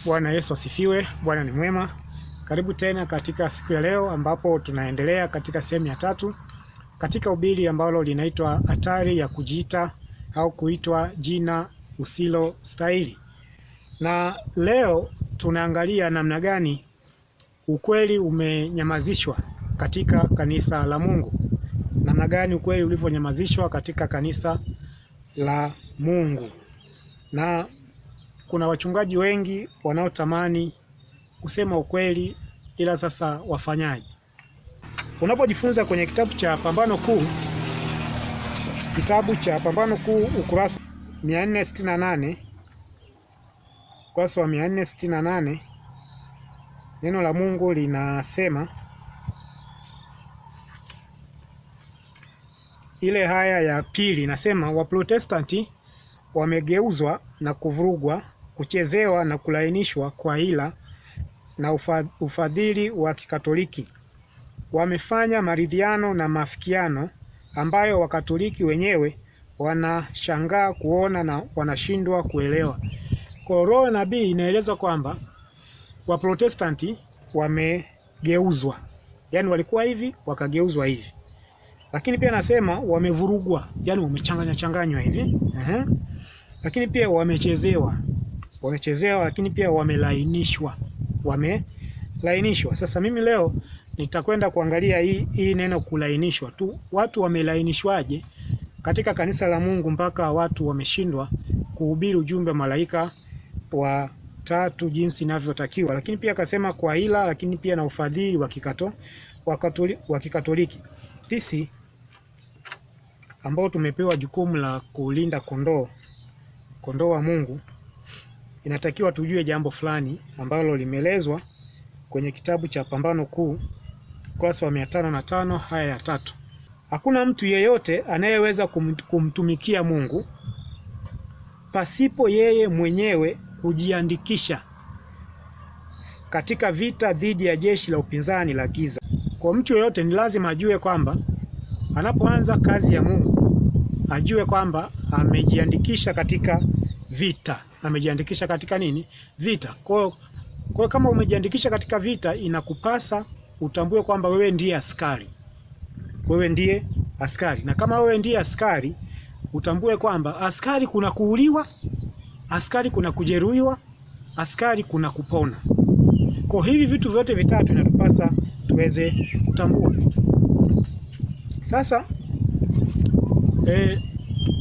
Bwana Yesu asifiwe. Bwana ni mwema. Karibu tena katika siku ya leo ambapo tunaendelea katika sehemu ya 3 katika ubiri ambalo linaitwa hatari ya kujiita au kuitwa jina usilo stahili. Na leo tunaangalia namna gani ukweli umenyamazishwa katika kanisa la Mungu. Namna gani ukweli ulivyonyamazishwa katika kanisa la Mungu. Na kuna wachungaji wengi wanaotamani kusema ukweli, ila sasa wafanyaje? Unapojifunza kwenye kitabu cha Pambano Kuu, ukurasa 468, ukurasa wa 468, neno la Mungu linasema ile haya ya pili, nasema Waprotestanti wamegeuzwa na kuvurugwa, kuchezewa na kulainishwa kwa hila na ufadhili wa Kikatoliki. Wamefanya maridhiano na mafikiano ambayo Wakatoliki wenyewe wanashangaa kuona na wanashindwa kuelewa. Kwa roho nabii inaeleza kwamba Waprotestanti wamegeuzwa, yani walikuwa hivi wakageuzwa hivi. Lakini pia nasema wamevurugwa, yani wamechanganywa hivi. Lakini pia wamechezewa, lakini pia wamelainishwa. Sasa mimi leo nitakwenda kuangalia hii neno kulainishwa tu. Watu wamelainishwaje katika kanisa la Mungu mpaka watu wameshindwa kuhubiri ujumbe malaika wa tatu jinsi inavyotakiwa. Lakini pia akasema kwa hila, lakini pia na ufadhili wa Kikatoliki. Sisi ambao tumepewa jukumu la kulinda kondoo wa Mungu, inatakiwa tujue jambo fulani ambalo limeelezwa kwenye kitabu cha Pambano Kuu, ukurasa wa 505 haya ya 3. Hakuna mtu yeyote anayeweza kumtumikia Mungu pasipo yeye mwenyewe kujiandikisha katika vita dhidi ya jeshi la upinzani la giza. Kwa mtu yeyote ni lazima ajue kwamba anapoanza kazi ya Mungu ajue kwamba amejiandikisha katika vita. Amejiandikisha katika nini? Vita. Kwa kama umejiandikisha katika vita, inakupasa utambue kwamba wewe ndiye askari. Wewe ndiye askari. Na kama wewe ndiye askari, utambue kwamba askari kuna kuuliwa, askari kuna kujeruhiwa, askari kuna kupona. Kwa hivi vitu vyote vitatu inatupasa tuweze kutambua. Sasa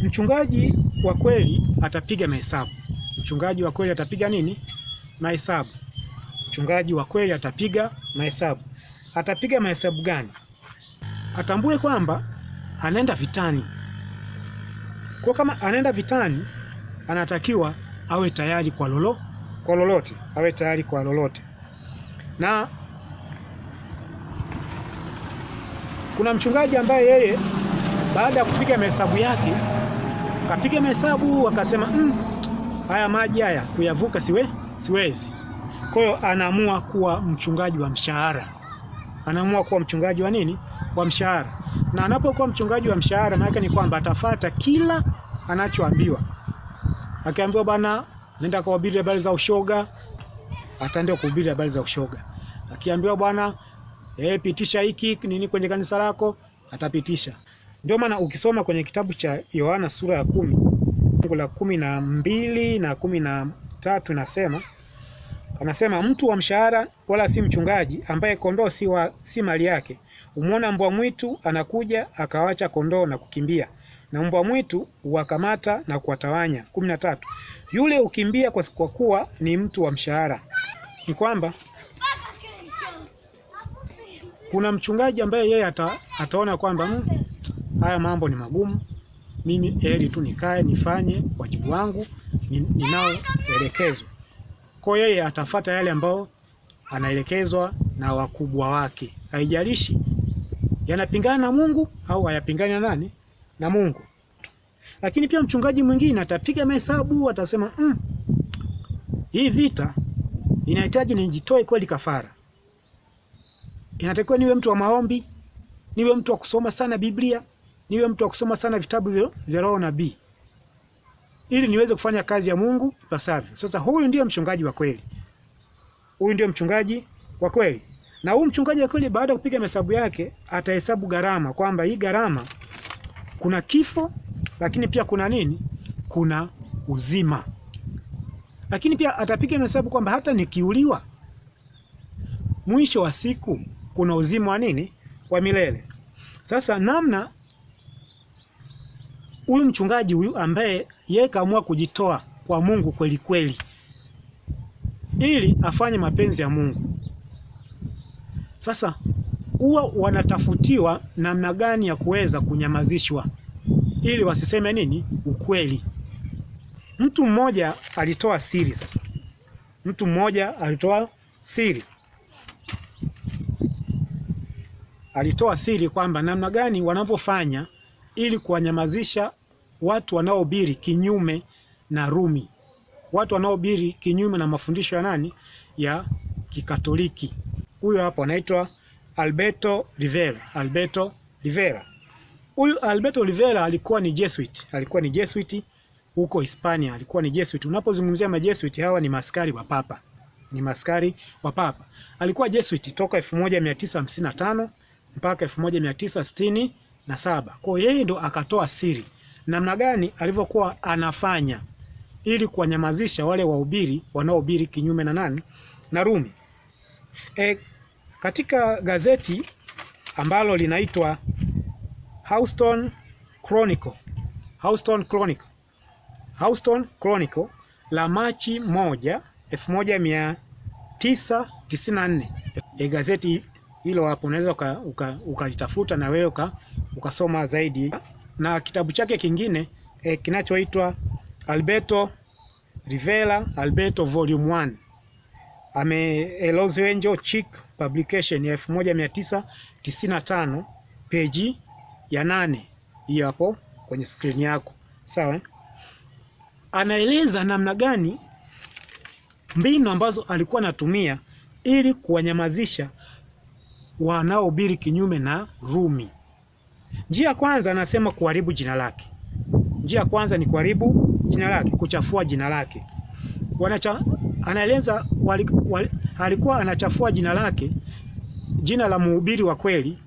mchungaji wa kweli atapiga mahesabu. Mchungaji wa kweli atapiga nini? Mahesabu. Mchungaji wa kweli atapiga mahesabu. Atapiga mahesabu gani? Atambue kwamba anaenda vitani. Kwa kama anaenda vitani, anatakiwa awe tayari kwa lolote. Awe tayari kwa lolote. Na kuna mchungaji ambaye yeye baada ya kupiga mahesabu yake, kapiga mahesabu akasema haya maji haya kuyavuka siwezi. Kwa hiyo anaamua kuwa mchungaji wa mshahara. Anaamua kuwa mchungaji wa nini? Wa mshahara. Na anapokuwa mchungaji wa mshahara, maana ni kwamba atafuata kila anachoambiwa. Akiambiwa bana nenda kuhubiri habari za ushoga, ataenda kuhubiri habari za ushoga. Akiambiwa bwana pitisha hiki nini kwenye kanisa lako, atapitisha. Ndio maana ukisoma kwenye kitabu cha Yohana sura ya 10, fungu la 12 na 13 anasema mtu wa mshahara wala si mchungaji, ambaye kondoo si mali yake. Umeona mbwa mwitu anakuja akawacha kondoo na kukimbia, na mbwa mwitu huwakamata na kuwatawanya. 13. Yule ukimbia kwa kuwa ni mtu wa mshahara. Ni kwamba kuna mchungaji ambaye yeye ataona kwamba haya mambo ni magumu, mimi heri tu nikae nifanye wajibu wangu ninaoelekezwa. Kwa yeye atafuata yale ambao anaelekezwa na wakubwa wake. Haijalishi yanapingana na Mungu au hayapingani na nani? Na Mungu. Lakini pia mchungaji mwingine atapiga mahesabu, atasema hii vita inahitaji nijitoe kweli kafara. Inatakiwa niwe mtu wa maombi, niwe mtu wa kusoma sana Biblia, niwe mtu wa kusoma sana vitabu vya roho nabii. ili niweze kufanya kazi ya Mungu ipasavyo. Sasa huyu ndiye mchungaji wa kweli. huyu ndio mchungaji wa kweli. Na huyu mchungaji wa kweli baada ya kupiga mahesabu yake atahesabu gharama, kwamba hii gharama kuna kifo, lakini pia kuna nini? Kuna uzima. Lakini pia atapiga mahesabu kwamba hata nikiuliwa, mwisho wa siku kuna uzima wa nini? Wa milele. Sasa namna huyu mchungaji huyu ambaye yeye kaamua kujitoa kwa Mungu kweli kweli ili afanye mapenzi ya Mungu. Sasa huwa wanatafutiwa namna gani ya kuweza kunyamazishwa ili wasiseme nini? Ukweli. Mtu mmoja alitoa siri sasa. Mtu mmoja alitoa siri. Alitoa siri kwamba namna gani wanavyofanya ili kuwanyamazisha watu wanaohubiri kinyume na Rumi. Watu wanaohubiri kinyume na mafundisho ya nani? Ya Kikatoliki. Huyo hapo anaitwa Alberto Rivera. Alberto Rivera. Huyu Alberto Rivera alikuwa ni Jesuit. Alikuwa ni Jesuit huko Hispania. Alikuwa ni Jesuit. Unapozungumzia majesuit hawa ni maskari wa papa. Ni maskari wa papa. Alikuwa Jesuit toka 1955 mpaka 1967. Kwa hiyo yeye ndo akatoa siri namna gani alivyokuwa anafanya ili kuwanyamazisha wale wahubiri wanaohubiri kinyume na nani? Na Rumi. Katika gazeti ambalo linaitwa Houston Chronicle la Machi 1, 1994. Gazeti hilo hapo unaweza ukalitafuta na wewe ukasoma zaidi. Na kitabu chake kingine kinachoitwa Alberto Rivera Alberto Volume 1 Los Angeles Chic Publication ya 1995 peji ya 8. Hiyo hapo kwenye screen yako. Sawa? Anaeleza namna gani mbinu ambazo alikuwa anatumia ili kuwanyamazisha wanaohubiri kinyume na Rumi. Njia ya kwanza anasema kuharibu jina lake. Njia ya kwanza ni kuharibu jina lake, kuchafua jina lake. Anaeleza alikuwa anachafua jina lake, jina la mhubiri wa kweli,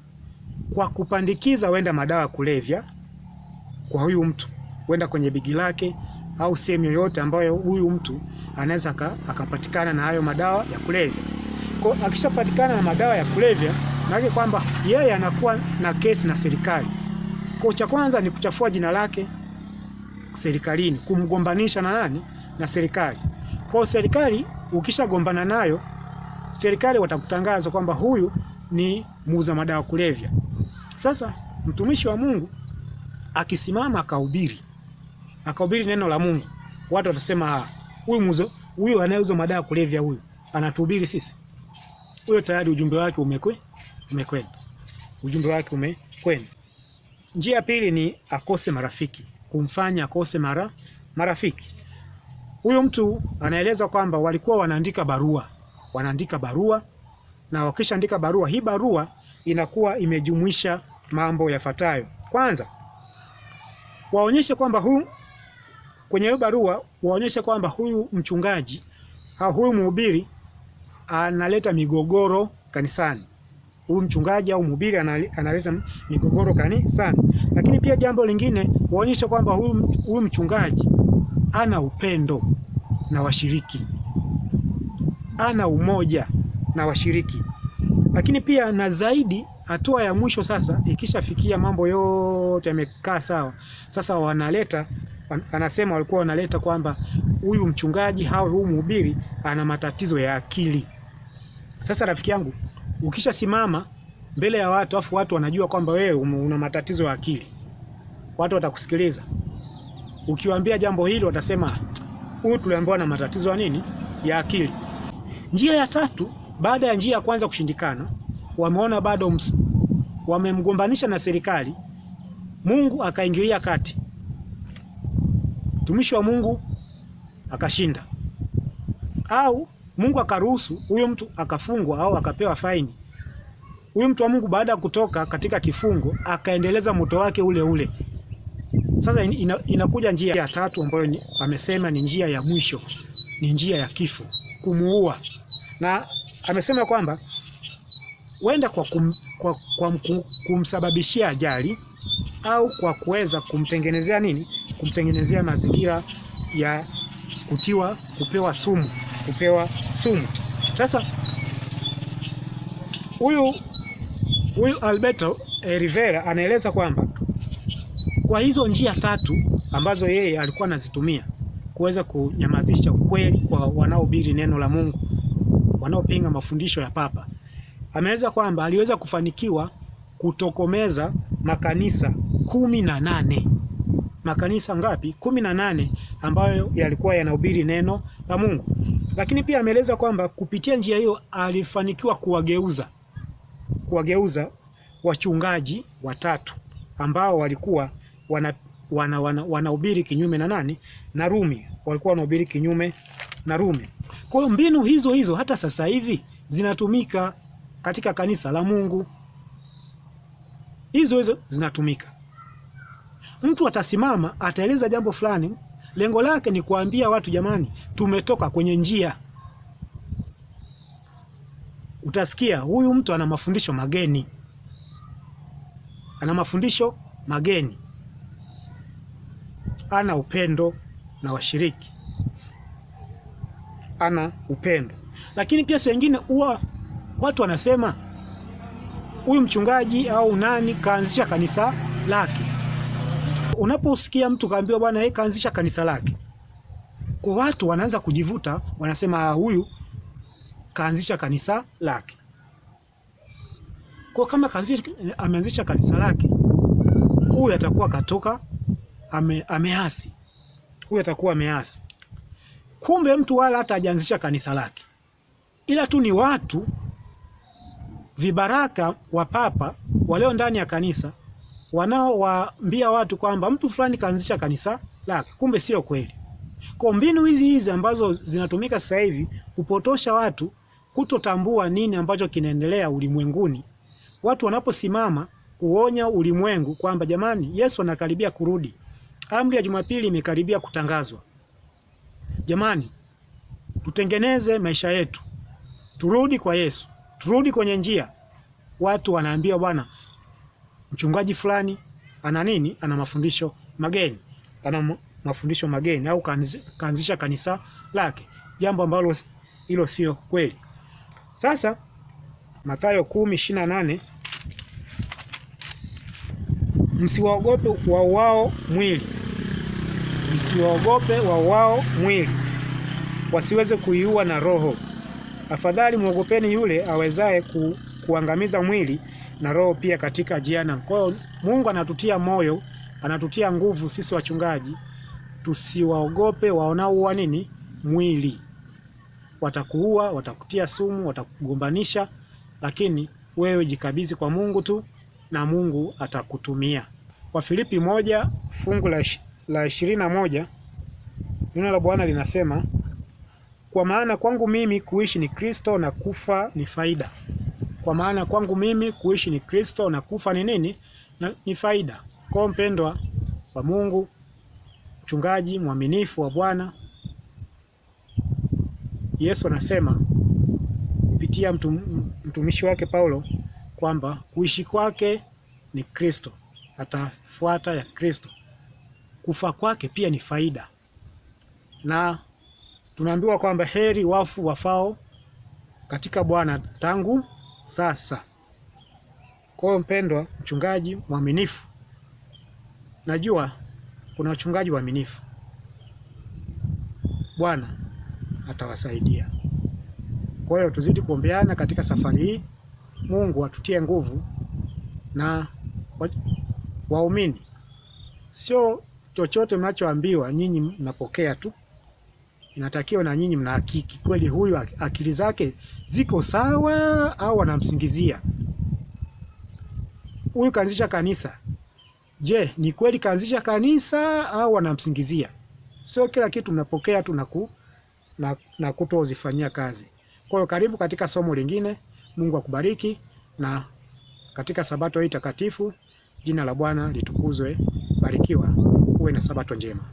kwa kupandikiza wenda madawa ya kulevya kwa huyu mtu, wenda kwenye bigi lake au sehemu yoyote ambayo huyu mtu anaweza akapatikana na hayo madawa ya kulevya. Kwa akishapatikana na madawa ya kulevya, maana kwamba yeye anakuwa na kesi na serikali. Kwa cha kwanza ni kuchafua jina lake serikalini, kumgombanisha na nani? Na serikali. Kwa serikali ukishagombana nayo, serikali watakutangaza kwamba huyu ni muuza madawa kulevya. Sasa mtumishi wa Mungu akisimama akahubiri neno la Mungu, watu watasema huyu anayeuza madawa kulevya, huyu anatuhubiri sisi. Huyo tayari ujumbe wake umekwenda. Ujumbe wake umekwenda. Njia ya pili ni akose marafiki, kumfanya akose marafiki. Huyo mtu anaeleza kwamba walikuwa wanaandika barua, na wakishaandika barua, hii barua inakuwa imejumuisha mambo yafuatayo. Kwanza, waonyeshe kwamba kwenye hiyo barua waonyeshe kwamba huyu mchungaji au huyu mhubiri analeta migogoro kanisani. Huyu mchungaji au mhubiri analeta migogoro kanisani. Lakini pia jambo lingine, waonyeshe kwamba huyu mchungaji ana upendo na washiriki, ana umoja na washiriki. Lakini pia na zaidi, hatua ya mwisho sasa, ikishafikia mambo yote yamekaa sawa, sasa anasema walikuwa wanaleta kwamba huyu mchungaji au huyu mhubiri ana matatizo ya akili. Sasa rafiki yangu, ukishasimama mbele ya watu afu watu wanajua kwamba wewe una matatizo ya akili, watu watakusikiliza. Ukiwaambia jambo hili watasema huyu tuliambiwa na matatizo ya nini? Ya akili. Njia ya tatu, baada ya njia ya kwanza kushindikana, wameona bado wamemgombanisha na serikali, Mungu akaingilia kati. Mtumishi wa Mungu akashinda, au Mungu akaruhusu huyo mtu akafungwa au akapewa faini. Huyo mtu wa Mungu baada ya kutoka katika kifungo akaendeleza moto wake ule ule. Sasa inakuja njia ya tatu ambayo amesema ni njia ya mwisho, ni njia ya kifo, kumuua. na amesema kwamba wenda kwa kumsababishia ajali au kwa kuweza kumtengenezea nini, kumtengenezea mazingira ya kupewa sumu. Sasa huyu Alberto Rivera anaeleza kwamba kwa hizo njia tatu ambazo yeye alikuwa anazitumia kuweza kunyamazisha ukweli kwa wanaohubiri neno la Mungu, wanaopinga mafundisho ya Papa, ameweza kwamba aliweza kufanikiwa kutokomeza makanisa 18. Makanisa ngapi? 18 ambayo yalikuwa yanahubiri neno la Mungu. Lakini pia ameeleza kwamba kupitia njia hiyo alifanikiwa kuwageuza wachungaji watatu ambao walikuwa wanahubiri kinyume na nani? Na Rumi. Walikuwa wanahubiri kinyume na Rumi. Kwa hiyo mbinu hizo hata sasa hivi zinatumika katika kanisa la Mungu. Hizo zinatumika. Mtu atasimama, ataeleza jambo fulani, lengo lake ni kuambia watu, jamani, tumetoka kwenye njia. Utasikia huyu mtu ana mafundisho mageni. Ana upendo na washiriki. Ana upendo. Lakini pia saa nyingine huwa watu wanasema huyu mchungaji au nani kaanzisha kanisa lake. Unaposikia mtu kaambiwa bwana yeye kaanzisha kanisa lake, kwa watu wanaanza kujivuta, wanasema huyu kaanzisha kanisa lake. Kwa kama ameanzisha kanisa lake, huyu atakuwa katoka ameasi. Huyu atakuwa ameasi. Kumbe mtu wala hata hajaanzisha kanisa lake, ila tu ni watu vibaraka wa Papa walio ndani ya kanisa wanaowaambia watu kwamba mtu fulani kaanzisha kanisa lake. Kumbe sio kweli. Kwa mbinu hizi ambazo zinatumika sasa hivi kupotosha watu kutotambua nini ambacho kinaendelea ulimwenguni. Watu wanaposimama kuonya ulimwengu kwamba jamani, Yesu anakaribia kurudi. Amri ya Jumapili imekaribia kutangazwa. Jamani, tutengeneze maisha yetu. Turudi kwa Yesu. Turudi kwenye njia. Watu wanaambia bwana, mchungaji fulani ana nini? Ana mafundisho mageni. Au kaanzisha kanisa lake. Jambo ambalo hilo sio kweli. Sasa Mathayo 10:28, msiwaogope wauao mwili. Msiwaogope wauao mwili, wasiweze kuiua na roho. Afadhali muogopeni yule awezaye kuangamiza mwili na roho pia katika jehanamu. Kwa hiyo Mungu anatutia moyo, anatutia nguvu sisi wachungaji, tusiwaogope waonaoua nini? Mwili. Watakuua, watakutia sumu, watakugombanisha, lakini wewe jikabidhi kwa Mungu tu na Mungu atakutumia. Wafilipi 1 fungu la 21, neno la Bwana linasema, kwa maana kwangu mimi kuishi ni Kristo na kufa ni faida. Kwa maana kwangu mimi kuishi ni Kristo na kufa ni nini? Ni faida. Kwa mpendwa wa Mungu, mchungaji mwaminifu wa Bwana, Yesu anasema kupitia mtumishi wake Paulo kwamba kuishi kwake ni Kristo, atafuata ya Kristo. Kufa kwake pia ni faida. Na tunaambiwa kwamba heri wafu wafao katika Bwana tangu sasa. Kwa mpendwa mchungaji mwaminifu, najua kuna wachungaji waaminifu. Bwana atawasaidia. Kwa hiyo tuzidi kuombeana katika safari hii. Mungu atutie nguvu, na waumini sio chochote mnachoambiwa nyinyi mnapokea tu. Inatakiwa na nyinyi mnahakiki kweli huyu akili zake ziko sawa au anamsingizia. Huyu kaanzisha kanisa. Je, ni kweli kaanzisha kanisa au anamsingizia? Sio kila kitu mnapokea tu na kutozifanyia kazi. Kwa hiyo karibu katika somo lingine. Mungu akubariki, na katika sabato hii takatifu jina la Bwana litukuzwe. Barikiwa, uwe na sabato njema.